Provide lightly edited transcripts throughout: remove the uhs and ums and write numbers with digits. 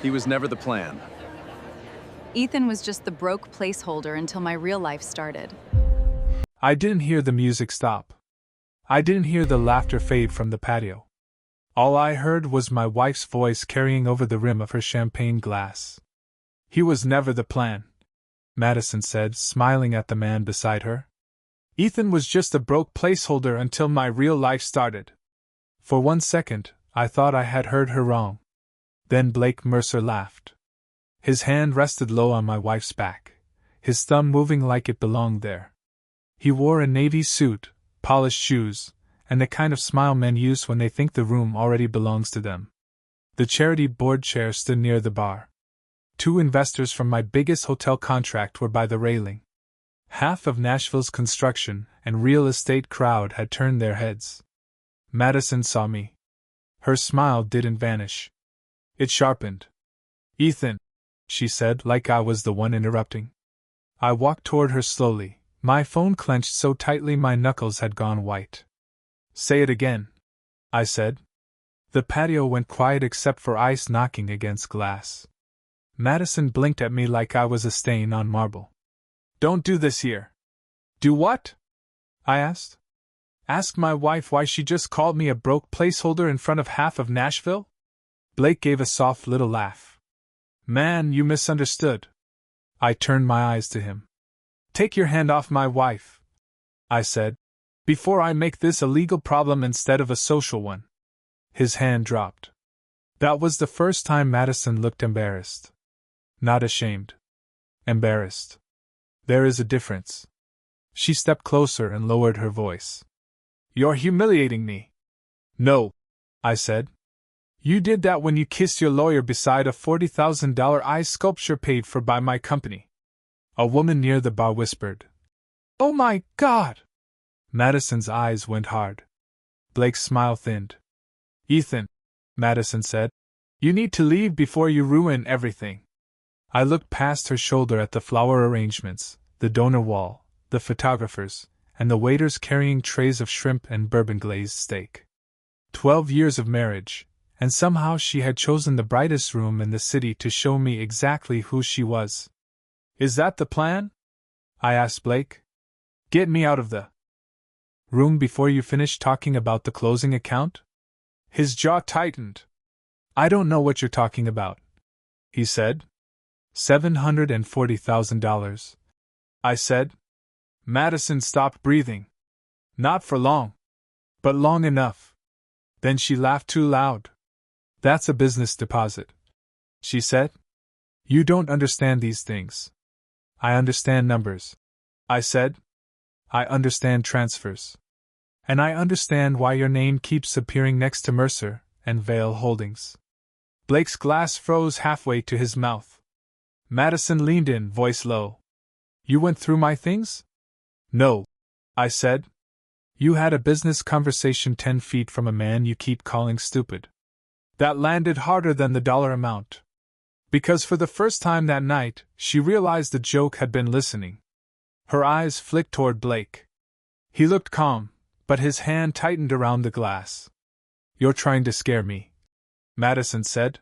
He was never the plan. Ethan was just the broke placeholder until my real life started. I didn't hear the music stop. I didn't hear the laughter fade from the patio. All I heard was my wife's voice carrying over the rim of her champagne glass. He was never the plan, Madison said, smiling at the man beside her. Ethan was just a broke placeholder until my real life started. For 1 second, I thought I had heard her wrong. Then Blake Mercer laughed. His hand rested low on my wife's back, his thumb moving like it belonged there. He wore a navy suit, polished shoes, and the kind of smile men use when they think the room already belongs to them. The charity board chair stood near the bar. 2 investors from my biggest hotel contract were by the railing. Half of Nashville's construction and real estate crowd had turned their heads. Madison saw me. Her smile didn't vanish. It sharpened. "Ethan," she said, like I was the one interrupting. I walked toward her slowly, my phone clenched so tightly my knuckles had gone white. "Say it again," I said. The patio went quiet except for ice knocking against glass. Madison blinked at me like I was a stain on marble. "Don't do this here." "Do what?" I asked. "Ask my wife why she just called me a broke placeholder in front of half of Nashville?" Blake gave a soft little laugh. "Man, you misunderstood." I turned my eyes to him. "Take your hand off my wife," I said, "before I make this a legal problem instead of a social one." His hand dropped. That was the first time Madison looked embarrassed. Not ashamed. Embarrassed. There is a difference. She stepped closer and lowered her voice. "You're humiliating me." "No," I said. "You did that when you kissed your lawyer beside a $40,000 ice sculpture paid for by my company." A woman near the bar whispered. "Oh my God!" Madison's eyes went hard. Blake's smile thinned. "Ethan," Madison said, "you need to leave before you ruin everything." I looked past her shoulder at the flower arrangements, the donor wall, the photographers, and the waiters carrying trays of shrimp and bourbon-glazed steak. 12 years of marriage, and somehow she had chosen the brightest room in the city to show me exactly who she was. "Is that the plan?" I asked Blake. "Get me out of the room before you finish talking about the closing account?" His jaw tightened. "I don't know what you're talking about," he said. $740,000. I said. Madison stopped breathing. "Not for long. But long enough." Then she laughed too loud. "That's a business deposit," she said. "You don't understand these things." "I understand numbers," I said. "I understand transfers. And I understand why your name keeps appearing next to Mercer and Vale Holdings." Blake's glass froze halfway to his mouth. Madison leaned in, voice low. "You went through my things?" "No," I said. "You had a business conversation 10 feet from a man you keep calling stupid." That landed harder than the dollar amount. Because for the first time that night, she realized the joke had been listening. Her eyes flicked toward Blake. He looked calm, but his hand tightened around the glass. "You're trying to scare me," Madison said.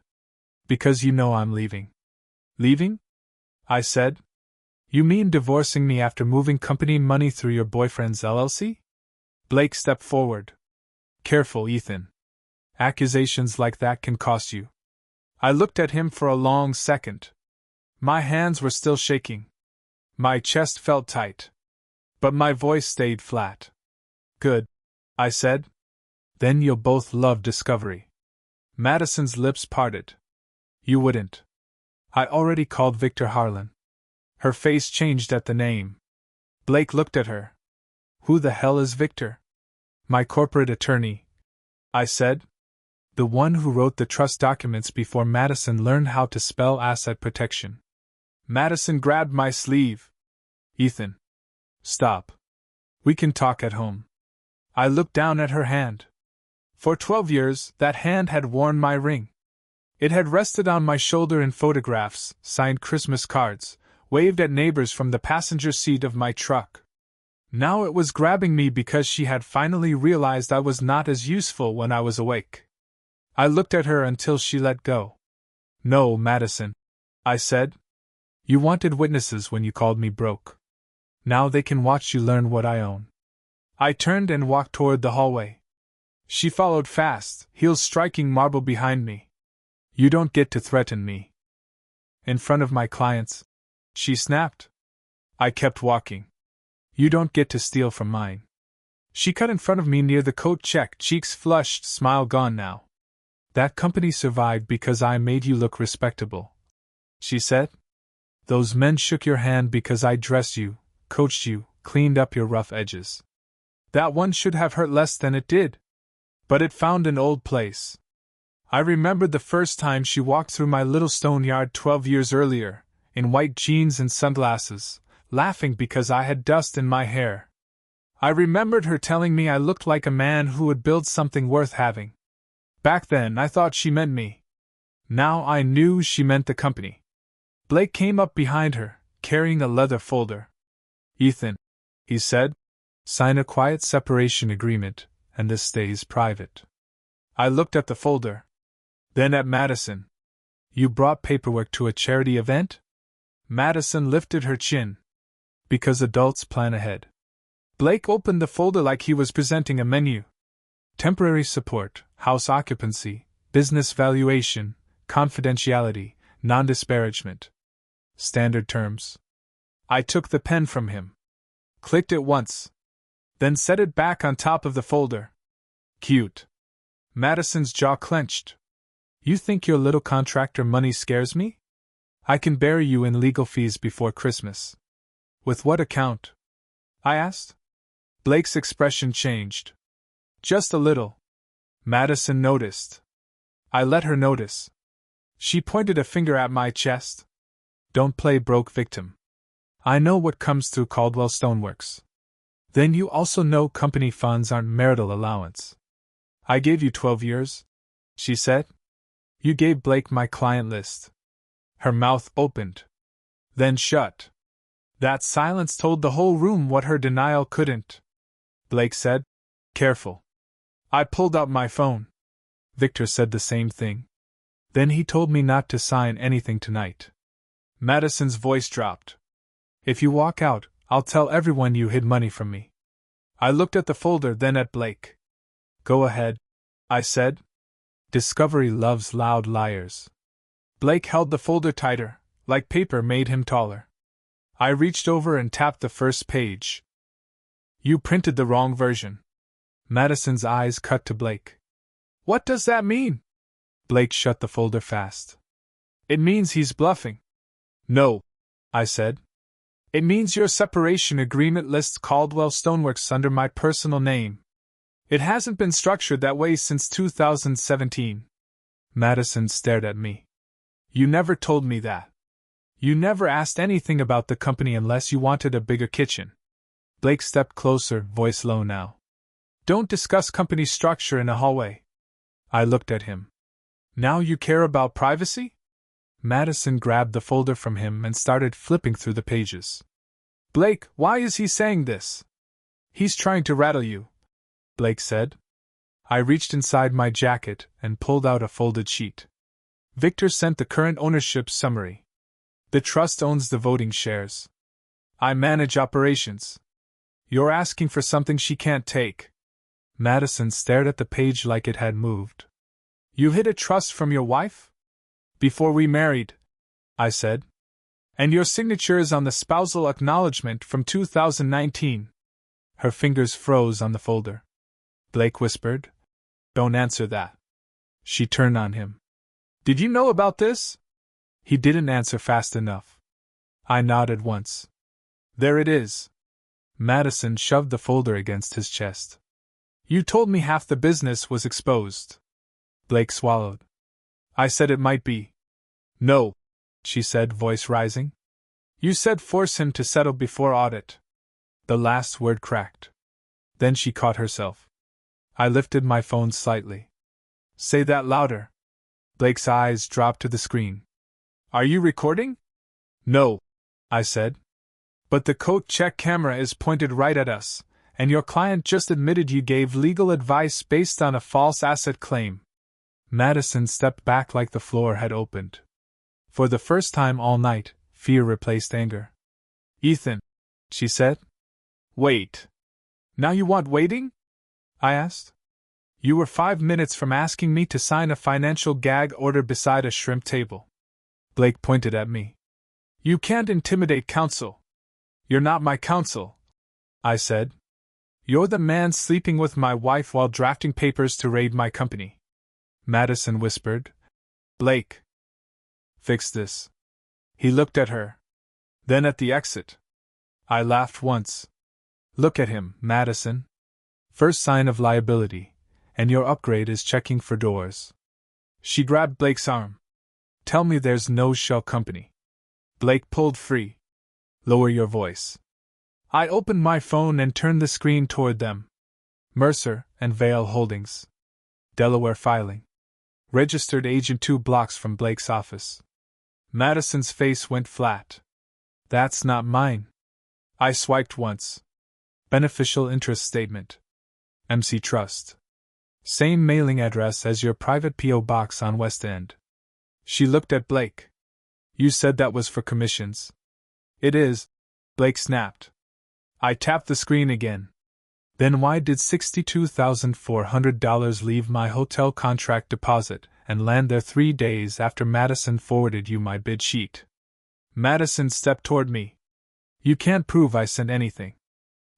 "Because you know I'm leaving." "Leaving?" I said. "You mean divorcing me after moving company money through your boyfriend's LLC?" Blake stepped forward. "Careful, Ethan. Accusations like that can cost you." I looked at him for a long second. My hands were still shaking. My chest felt tight. But my voice stayed flat. "Good," I said. "Then you'll both love discovery." Madison's lips parted. "You wouldn't." I already called Victor Harlan. Her face changed at the name. Blake looked at her. "Who the hell is Victor?" "My corporate attorney," I said. "The one who wrote the trust documents before Madison learned how to spell asset protection." Madison grabbed my sleeve. "Ethan. Stop. We can talk at home." I looked down at her hand. For 12 years, that hand had worn my ring. It had rested on my shoulder in photographs, signed Christmas cards, waved at neighbors from the passenger seat of my truck. Now it was grabbing me because she had finally realized I was not as useful when I was awake. I looked at her until she let go. No, Madison, I said. You wanted witnesses when you called me broke. Now they can watch you learn what I own. I turned and walked toward the hallway. She followed fast, heels striking marble behind me. You don't get to threaten me. In front of my clients, she snapped. I kept walking. You don't get to steal from mine. She cut in front of me near the coat check, cheeks flushed, smile gone now. That company survived because I made you look respectable, she said. Those men shook your hand because I dressed you, coached you, cleaned up your rough edges. That one should have hurt less than it did. But it found an old place. I remembered the first time she walked through my little stone yard 12 years earlier, in white jeans and sunglasses, laughing because I had dust in my hair. I remembered her telling me I looked like a man who would build something worth having. Back then I thought she meant me. Now I knew she meant the company. Blake came up behind her, carrying a leather folder. Ethan, he said, sign a quiet separation agreement, and this stays private. I looked at the folder. Then at Madison. You brought paperwork to a charity event? Madison lifted her chin. Because adults plan ahead. Blake opened the folder like he was presenting a menu. Temporary support, house occupancy, business valuation, confidentiality, non-disparagement. Standard terms. I took the pen from him. Clicked it once. Then set it back on top of the folder. Cute. Madison's jaw clenched. You think your little contractor money scares me? I can bury you in legal fees before Christmas. With what account? I asked. Blake's expression changed. Just a little. Madison noticed. I let her notice. She pointed a finger at my chest. Don't play broke victim. I know what comes through Caldwell Stoneworks. Then you also know company funds aren't marital allowance. I gave you 12 years, she said. You gave Blake my client list. Her mouth opened. Then shut. That silence told the whole room what her denial couldn't. Blake said, careful. I pulled out my phone. Victor said the same thing. Then he told me not to sign anything tonight. Madison's voice dropped. If you walk out, I'll tell everyone you hid money from me. I looked at the folder, then at Blake. Go ahead, I said. Discovery loves loud liars. Blake held the folder tighter, like paper made him taller. I reached over and tapped the first page. You printed the wrong version. Madison's eyes cut to Blake. What does that mean? Blake shut the folder fast. It means he's bluffing. No, I said. It means your separation agreement lists Caldwell Stoneworks under my personal name. It hasn't been structured that way since 2017. Madison stared at me. You never told me that. You never asked anything about the company unless you wanted a bigger kitchen. Blake stepped closer, voice low now. Don't discuss company structure in a hallway. I looked at him. Now you care about privacy? Madison grabbed the folder from him and started flipping through the pages. Blake, why is he saying this? He's trying to rattle you, Blake said. I reached inside my jacket and pulled out a folded sheet. Victor sent the current ownership summary. The trust owns the voting shares. I manage operations. You're asking for something she can't take. Madison stared at the page like it had moved. You hid a trust from your wife? Before we married, I said. And your signature is on the spousal acknowledgement from 2019. Her fingers froze on the folder. Blake whispered, Don't answer that. She turned on him. Did you know about this? He didn't answer fast enough. I nodded once. There it is. Madison shoved the folder against his chest. You told me half the business was exposed. Blake swallowed. I said it might be. No, she said, voice rising. You said force him to settle before audit. The last word cracked. Then she caught herself. I lifted my phone slightly. Say that louder. Blake's eyes dropped to the screen. Are you recording? No, I said. But the coat check camera is pointed right at us, and your client just admitted you gave legal advice based on a false asset claim. Madison stepped back like the floor had opened. For the first time all night, fear replaced anger. Ethan, she said. Wait. Now you want waiting? I asked. You were 5 minutes from asking me to sign a financial gag order beside a shrimp table. Blake pointed at me. You can't intimidate counsel. You're not my counsel, I said. You're the man sleeping with my wife while drafting papers to raid my company. Madison whispered. Blake. Fix this. He looked at her. Then at the exit. I laughed once. Look at him, Madison. First sign of liability, and your upgrade is checking for doors. She grabbed Blake's arm. Tell me there's no shell company. Blake pulled free. Lower your voice. I opened my phone and turned the screen toward them. Mercer and Vale Holdings. Delaware filing. Registered agent 2 blocks from Blake's office. Madison's face went flat. That's not mine. I swiped once. Beneficial interest statement. MC Trust. Same mailing address as your private P.O. box on West End. She looked at Blake. You said that was for commissions. It is, Blake snapped. I tapped the screen again. Then why did $62,400 leave my hotel contract deposit and land there 3 days after Madison forwarded you my bid sheet? Madison stepped toward me. You can't prove I sent anything.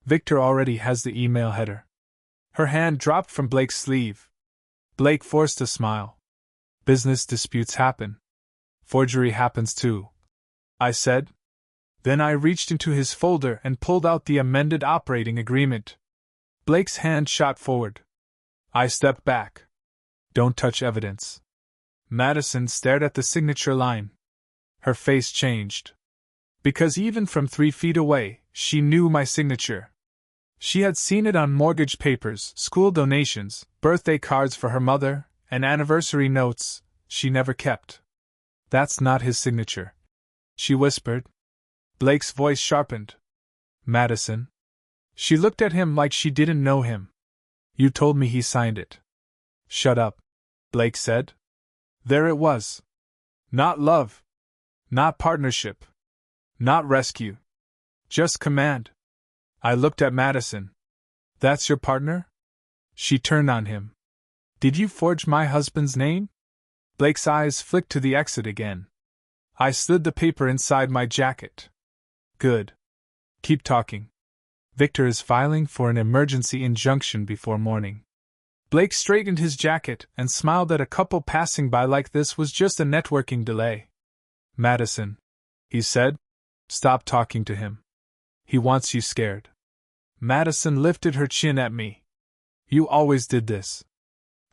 Victor already has the email header. Her hand dropped from Blake's sleeve. Blake forced a smile. Business disputes happen. Forgery happens too, I said. Then I reached into his folder and pulled out the amended operating agreement. Blake's hand shot forward. I stepped back. Don't touch evidence. Madison stared at the signature line. Her face changed. Because even from 3 feet away, she knew my signature. She had seen it on mortgage papers, school donations, birthday cards for her mother, and anniversary notes she never kept. That's not his signature, she whispered. Blake's voice sharpened. Madison. She looked at him like she didn't know him. You told me he signed it. Shut up, Blake said. There it was. Not love. Not partnership. Not rescue. Just command. I looked at Madison. That's your partner? She turned on him. Did you forge my husband's name? Blake's eyes flicked to the exit again. I slid the paper inside my jacket. Good. Keep talking. Victor is filing for an emergency injunction before morning. Blake straightened his jacket and smiled at a couple passing by like this was just a networking delay. Madison, he said. Stop talking to him. He wants you scared. Madison lifted her chin at me. You always did this.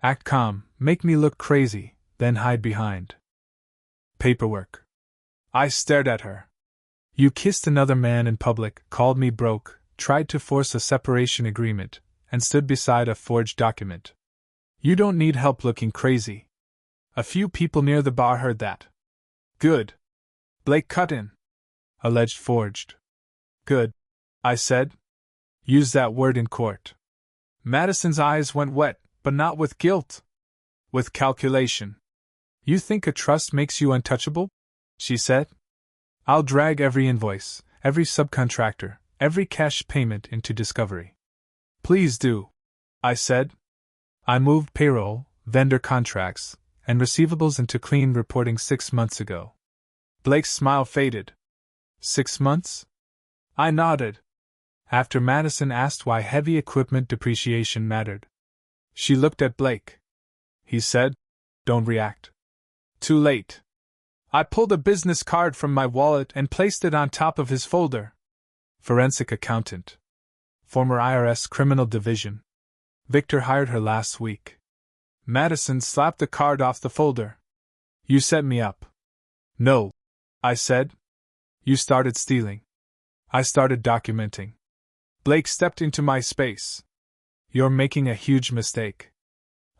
Act calm, make me look crazy, then hide behind paperwork. I stared at her. You kissed another man in public, called me broke, tried to force a separation agreement, and stood beside a forged document. You don't need help looking crazy. A few people near the bar heard that. Good. Blake cut in. Alleged forged. Good, I said. Use that word in court. Madison's eyes went wet, but not with guilt. With calculation. You think a trust makes you untouchable? She said. I'll drag every invoice, every subcontractor, every cash payment into discovery. Please do, I said. I moved payroll, vendor contracts, and receivables into clean reporting 6 months ago. Blake's smile faded. 6 months? I nodded. After Madison asked why heavy equipment depreciation mattered. She looked at Blake. He said, Don't react. Too late. I pulled a business card from my wallet and placed it on top of his folder. Forensic accountant. Former IRS Criminal Division. Victor hired her last week. Madison slapped the card off the folder. You set me up. No, I said. You started stealing. I started documenting. Blake stepped into my space. You're making a huge mistake.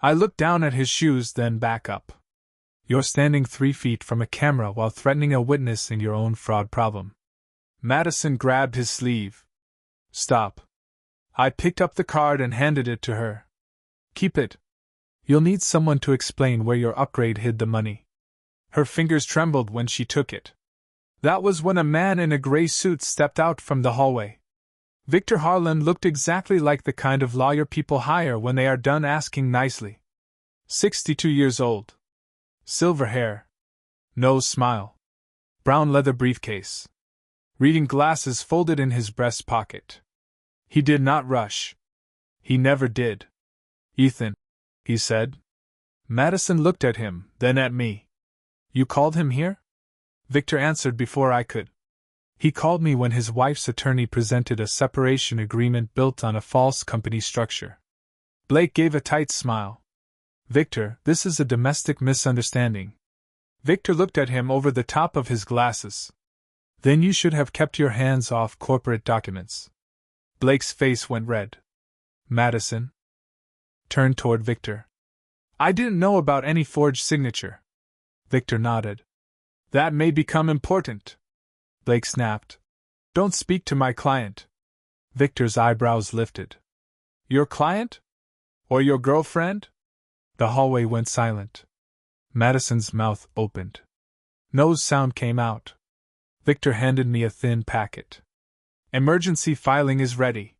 I looked down at his shoes, then back up. You're standing 3 feet from a camera while threatening a witness in your own fraud problem. Madison grabbed his sleeve. Stop. I picked up the card and handed it to her. Keep it. You'll need someone to explain where your upgrade hid the money. Her fingers trembled when she took it. That was when a man in a gray suit stepped out from the hallway. Victor Harlan looked exactly like the kind of lawyer people hire when they are done asking nicely. 62 years old. Silver hair. Nose smile. Brown leather briefcase. Reading glasses folded in his breast pocket. He did not rush. He never did. "Ethan," he said. Madison looked at him, then at me. "You called him here?" Victor answered before I could. "He called me when his wife's attorney presented a separation agreement built on a false company structure." Blake gave a tight smile. "Victor, this is a domestic misunderstanding." Victor looked at him over the top of his glasses. "Then you should have kept your hands off corporate documents." Blake's face went red. Madison turned toward Victor. "I didn't know about any forged signature." Victor nodded. "That may become important." Blake snapped. "Don't speak to my client." Victor's eyebrows lifted. "Your client? Or your girlfriend?" The hallway went silent. Madison's mouth opened. No sound came out. Victor handed me a thin packet. "Emergency filing is ready.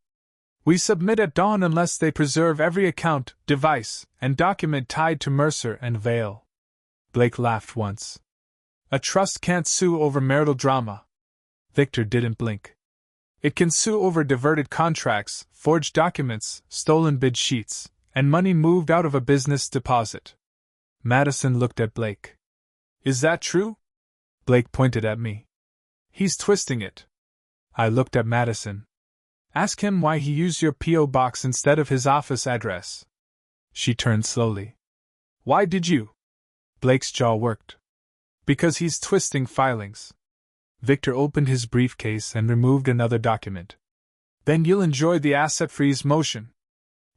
We submit at dawn unless they preserve every account, device, and document tied to Mercer and Vale." Blake laughed once. "A trust can't sue over marital drama." Victor didn't blink. "It can sue over diverted contracts, forged documents, stolen bid sheets, and money moved out of a business deposit." Madison looked at Blake. "Is that true?" Blake pointed at me. "He's twisting it." I looked at Madison. "Ask him why he used your P.O. box instead of his office address." She turned slowly. "Why did you?" Blake's jaw worked. "Because he's twisting filings." Victor opened his briefcase and removed another document. "Then you'll enjoy the asset freeze motion.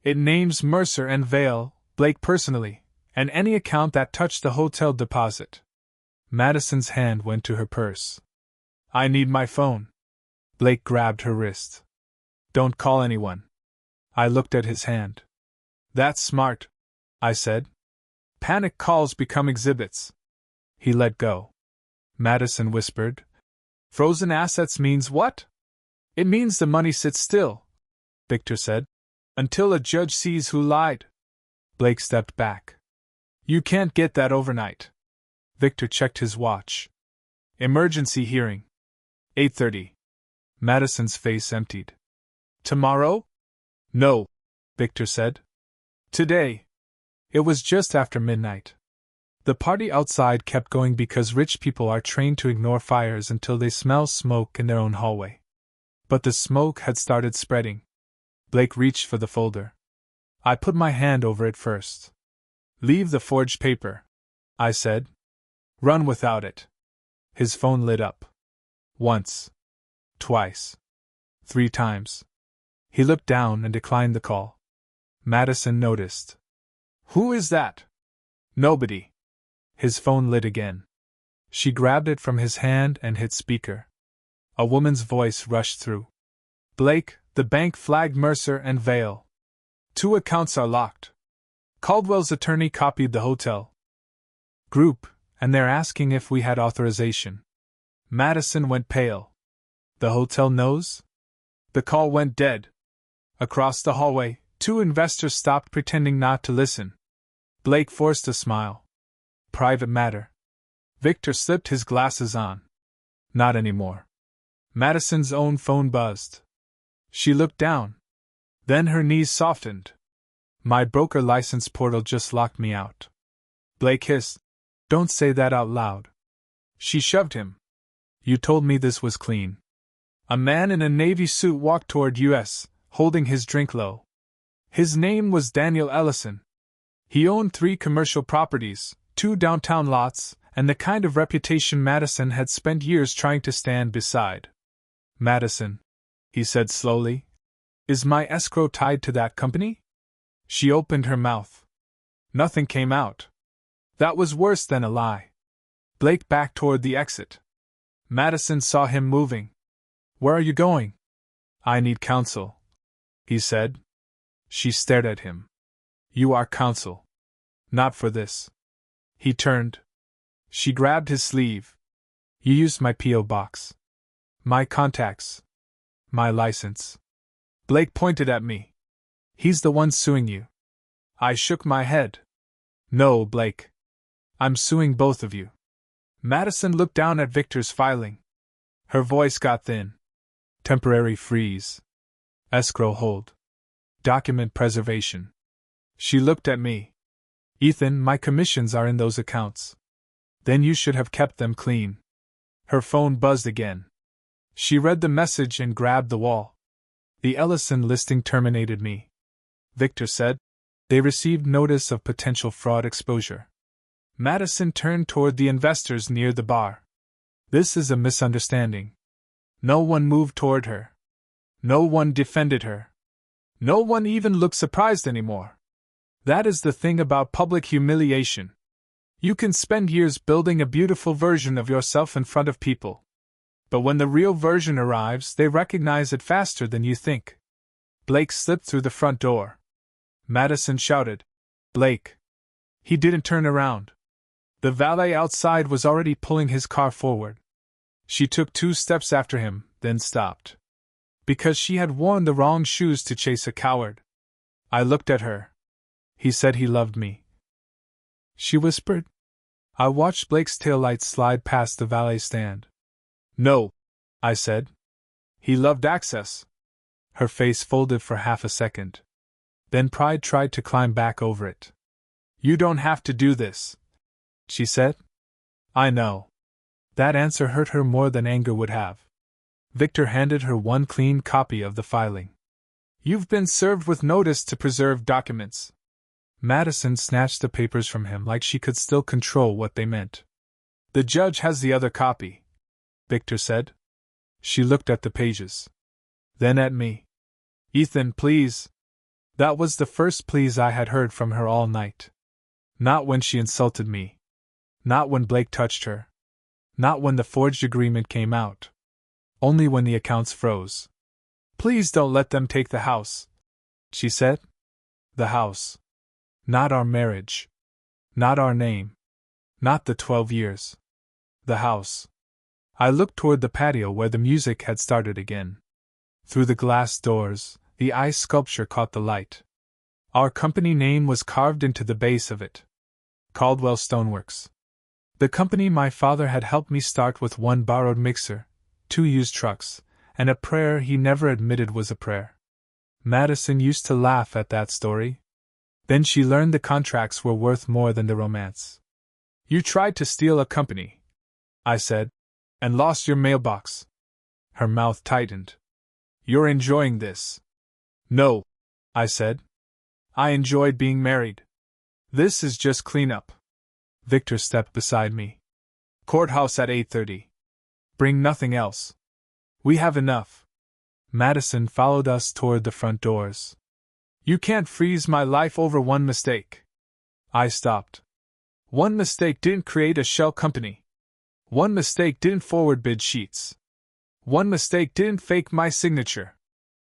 It names Mercer and Vale, Blake personally, and any account that touched the hotel deposit." Madison's hand went to her purse. "I need my phone." Blake grabbed her wrist. "Don't call anyone." I looked at his hand. "That's smart," I said. "Panic calls become exhibits." He let go. Madison whispered. "Frozen assets means what?" "It means the money sits still," Victor said, "until a judge sees who lied." Blake stepped back. "You can't get that overnight." Victor checked his watch. "Emergency hearing. 8:30. Madison's face emptied. "Tomorrow?" "No," Victor said. "Today." It was just after midnight. The party outside kept going because rich people are trained to ignore fires until they smell smoke in their own hallway. But the smoke had started spreading. Blake reached for the folder. I put my hand over it first. "Leave the forged paper," I said. "Run without it." His phone lit up. Once. Twice. 3 times. He looked down and declined the call. Madison noticed. "Who is that?" "Nobody." His phone lit again. She grabbed it from his hand and hit speaker. A woman's voice rushed through. "Blake, the bank flagged Mercer and Vale. 2 accounts are locked. Caldwell's attorney copied the hotel group, and they're asking if we had authorization." Madison went pale. "The hotel knows?" The call went dead. Across the hallway, 2 investors stopped pretending not to listen. Blake forced a smile. "Private matter." Victor slipped his glasses on. "Not anymore." Madison's own phone buzzed. She looked down. Then her knees softened. "My broker license portal just locked me out." Blake hissed. "Don't say that out loud." She shoved him. "You told me this was clean." A man in a navy suit walked toward us, holding his drink low. His name was Daniel Ellison. He owned 3 commercial properties, 2 downtown lots, and the kind of reputation Madison had spent years trying to stand beside. "Madison," he said slowly, "is my escrow tied to that company?" She opened her mouth. Nothing came out. That was worse than a lie. Blake backed toward the exit. Madison saw him moving. "Where are you going?" "I need counsel," he said. She stared at him. "You are counsel." "Not for this." He turned. She grabbed his sleeve. You used my P.O. box. My contacts. My license. Blake pointed at me. He's the one suing you. I shook my head. No, Blake. I'm suing both of you. Madison looked down at Victor's filing. Her voice got thin. Temporary freeze. Escrow hold. Document preservation. She looked at me. Ethan, my commissions are in those accounts. Then you should have kept them clean. Her phone buzzed again. She read the message and grabbed the wall. The Ellison listing terminated me. Victor said. They received notice of potential fraud exposure. Madison turned toward the investors near the bar. This is a misunderstanding. No one moved toward her. No one defended her. No one even looked surprised anymore. That is the thing about public humiliation. You can spend years building a beautiful version of yourself in front of people. But when the real version arrives, they recognize it faster than you think. Blake slipped through the front door. Madison shouted, Blake. He didn't turn around. The valet outside was already pulling his car forward. She took 2 steps after him, then stopped. Because she had worn the wrong shoes to chase a coward. I looked at her. He said he loved me. She whispered. I watched Blake's taillights slide past the valet stand. No, I said. He loved access. Her face folded for half a second. Then pride tried to climb back over it. You don't have to do this, she said. I know. That answer hurt her more than anger would have. Victor handed her one clean copy of the filing. You've been served with notice to preserve documents. Madison snatched the papers from him like she could still control what they meant. The judge has the other copy, Victor said. She looked at the pages. Then at me. Ethan, please. That was the first please I had heard from her all night. Not when she insulted me. Not when Blake touched her. Not when the forged agreement came out. Only when the accounts froze. Please don't let them take the house, she said. The house. Not our marriage. Not our name. Not the 12 years. The house. I looked toward the patio where the music had started again. Through the glass doors, the ice sculpture caught the light. Our company name was carved into the base of it. Caldwell Stoneworks. The company my father had helped me start with 1 borrowed mixer, 2 used trucks, and a prayer he never admitted was a prayer. Madison used to laugh at that story. Then she learned the contracts were worth more than the romance. You tried to steal a company, I said, and lost your mailbox. Her mouth tightened. You're enjoying this. No, I said. I enjoyed being married. This is just cleanup. Victor stepped beside me. Courthouse at 8:30. Bring nothing else. We have enough. Madison followed us toward the front doors. You can't freeze my life over one mistake. I stopped. One mistake didn't create a shell company. One mistake didn't forward bid sheets. One mistake didn't fake my signature.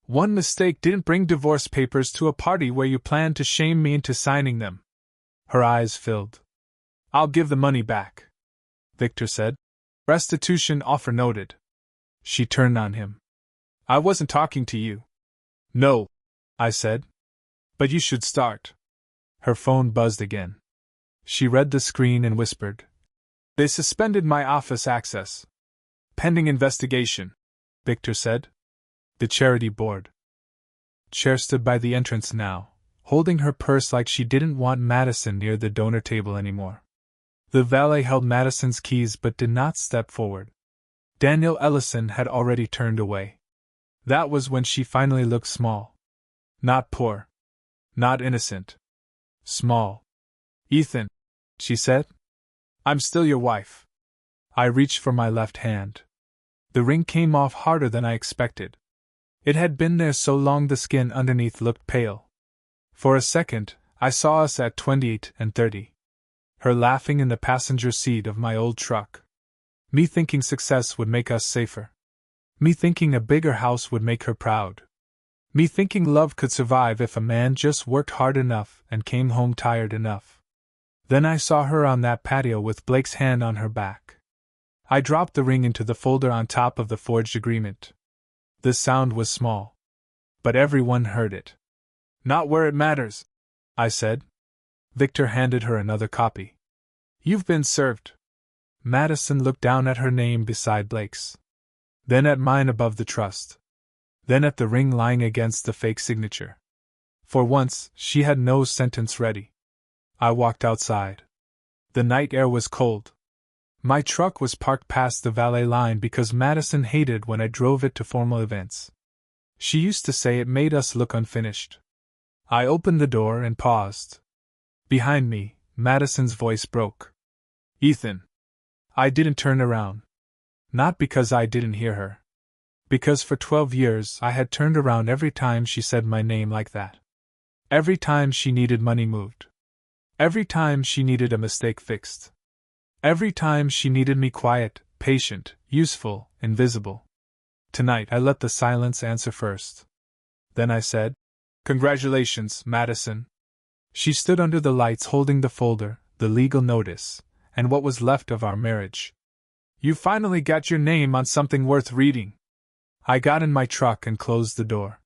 One mistake didn't bring divorce papers to a party where you planned to shame me into signing them. Her eyes filled. I'll give the money back, Victor said. Restitution offer noted. She turned on him. I wasn't talking to you. No, I said. But you should start. Her phone buzzed again. She read the screen and whispered. They suspended my office access. Pending investigation, Victor said. The charity board. Cher stood by the entrance now, holding her purse like she didn't want Madison near the donor table anymore. The valet held Madison's keys but did not step forward. Daniel Ellison had already turned away. That was when she finally looked small. Not poor. Not innocent. Small. Ethan, she said. I'm still your wife. I reached for my left hand. The ring came off harder than I expected. It had been there so long the skin underneath looked pale. For a second, I saw us at 28 and 30. Her laughing in the passenger seat of my old truck. Me thinking success would make us safer. Me thinking a bigger house would make her proud. Me thinking love could survive if a man just worked hard enough and came home tired enough. Then I saw her on that patio with Blake's hand on her back. I dropped the ring into the folder on top of the forged agreement. The sound was small, but everyone heard it. Not where it matters, I said. Victor handed her another copy. You've been served. Madison looked down at her name beside Blake's. Then at mine above the trust. Then at the ring lying against the fake signature. For once, she had no sentence ready. I walked outside. The night air was cold. My truck was parked past the valet line because Madison hated when I drove it to formal events. She used to say it made us look unfinished. I opened the door and paused. Behind me, Madison's voice broke. Ethan. I didn't turn around. Not because I didn't hear her. Because for 12 years I had turned around every time she said my name like that. Every time she needed money moved. Every time she needed a mistake fixed. Every time she needed me quiet, patient, useful, invisible. Tonight I let the silence answer first. Then I said, Congratulations, Madison. She stood under the lights holding the folder, the legal notice, and what was left of our marriage. You finally got your name on something worth reading. I got in my truck and closed the door.